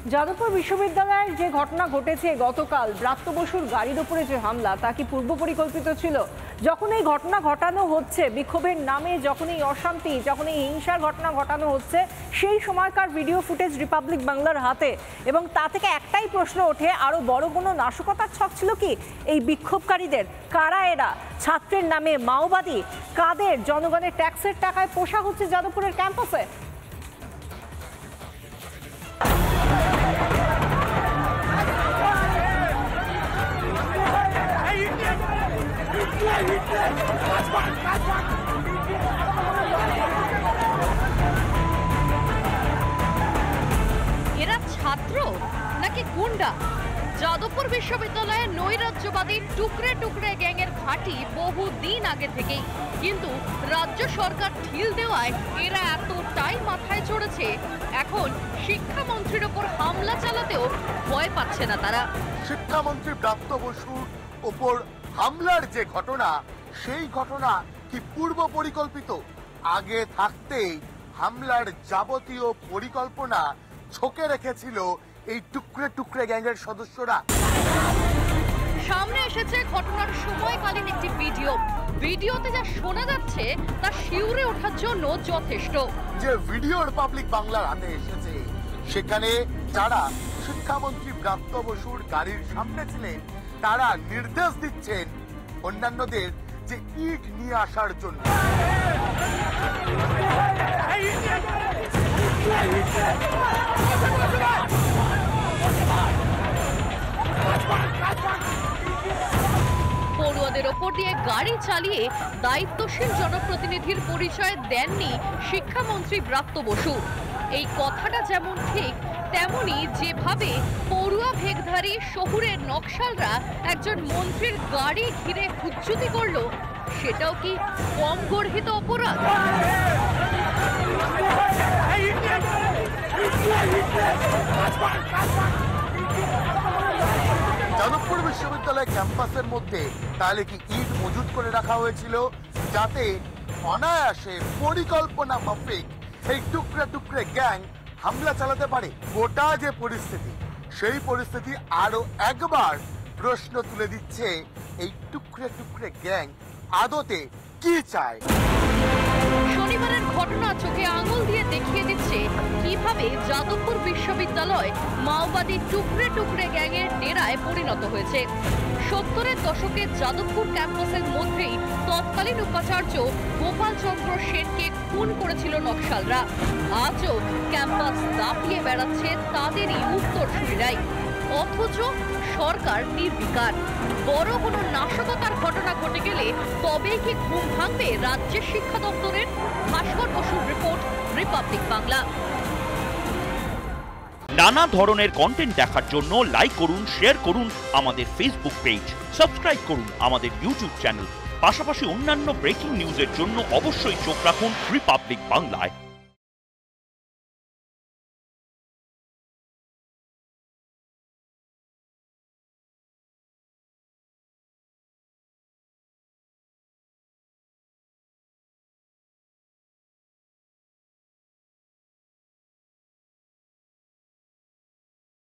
যাদবপুর বিশ্ববিদ্যালয়ের যে ঘটনা ঘটেছে গতকাল, ব্রাত্য বসুর গাড়ির উপরে যে হামলা, তা কি পূর্ব পরিকল্পিত ছিল? যখন এই ঘটনা ঘটানো হচ্ছে, বিক্ষোভের নামে যখন এই অশান্তি, যখন এই হিংসার ঘটনা ঘটানো হচ্ছে, সেই সময়কার ভিডিও ফুটেজ রিপাবলিক বাংলার হাতে, এবং তা থেকে একটাই প্রশ্ন ওঠে, আরো বড় কোনো নাশকতার ছক ছিল কি এই বিক্ষোভকারীদের? কারা এরা? ছাত্রের নামে মাওবাদী? কাদের জনগণের ট্যাক্সের টাকায় পোষা হচ্ছে যাদবপুরের ক্যাম্পাসে? এরা ছাত্র নাকি গুন্ডা? যাদবপুর বিশ্ববিদ্যালয়ে নৈরাজ্যবাদী টুকরে টুকরে গ্যাংয়ের ঘাঁটি বহুদিন আগে থেকেই, কিন্তু রাজ্য সরকার ঢিল দেওয়ায় এরা এতটাই মাথায় চড়েছে, এখন শিক্ষামন্ত্রীর ওপর হামলা চালাতেও ভয় পাচ্ছে না তারা। শিক্ষামন্ত্রী ব্রাত্য বসুর ওপর হামলার যে ঘটনা, সেই ঘটনা কি পূর্ব পরিকল্পিত? আগে থাকতেই হামলার যাবতীয় পরিকল্পনা ছকে রেখেছিল এই টুকরে টুকরে গ্যাংয়ের সদস্যরা। সামনে এসেছে ঘটনার সময়কালীন একটি ভিডিওতে যা শোনা যাচ্ছে তা শিউরে ওঠার জন্য যথেষ্ট। যে ভিডিও রিপাবলিক বাংলার হাতে এসেছে, সেখানে যারা শিক্ষামন্ত্রী ব্রাত্য বসুর গাড়ির সামনে ছিলেন, তারা নির্দেশ দিচ্ছেন অন্যান্যদের যে ইট নিয়ে আসার জন্য। পড়ুয়াদের ওপর দিয়ে গাড়ি চালিয়ে দায়িত্বশীল জনপ্রতিনিধির পরিচয় দেননি শিক্ষামন্ত্রী ব্রাত্য বসু। এই কথাটা যেমন ঠিক, তেমনি যেভাবে পড়ুয়া ভেগধারী শহুরের নকশালরা একজন মন্ত্রীর গাড়ি ঘিরে হুজ্জুতি করলো, সেটাও কি কম গর্হিত অপরাধ? যাদবপুর বিশ্ববিদ্যালয় ক্যাম্পাসের মধ্যে তাহলে কি ইট মজুত করে রাখা হয়েছিল, যাতে অনায়াসে পরিকল্পনা মাফিক এই টুকরে টুকরে গ্যাং হামলা চালাতে পারে? গোটা যে পরিস্থিতি, সেই পরিস্থিতি আরো একবার প্রশ্ন তুলে দিচ্ছে, এই টুকরে টুকরে গ্যাং আদতে কি চায়? শনিবারের ঘটনা চোখে আঙুল দিয়ে দেখিয়ে দিচ্ছে কিভাবে যাদবপুর বিশ্ববিদ্যালয় মাওবাদী টুকরে টুকরে গ্যাংয়ের ডেরায় পরিণত হয়েছে। 70-এর দশকে যাদবপুর ক্যাম্পাসের মধ্যেই তৎকালীন উপাচার্য গোপাল চন্দ্র সেনকে খুন করেছিল নকশালরা। আজও ক্যাম্পাস দাপিয়ে বেড়াচ্ছে তাদেরই উত্তরসূরিরাই, অথচ সরকার নির্বিকার। বড় কোনো নাশকতার ঘটনা ঘটে গেলে তবেই কি ঘুম ভাঙবে রাজ্যের শিক্ষা দপ্তরের? ভাস্কর বসুর রিপোর্ট, রিপাবলিক বাংলা। নানা ধরনের কন্টেন্ট দেখার জন্য লাইক করুন, শেয়ার করুন আমাদের ফেসবুক পেজ, সাবস্ক্রাইব করুন আমাদের ইউটিউব চ্যানেল। পাশাপাশি অন্যান্য ব্রেকিং নিউজের জন্য অবশ্যই চোখ রাখুন রিপাবলিক বাংলায়।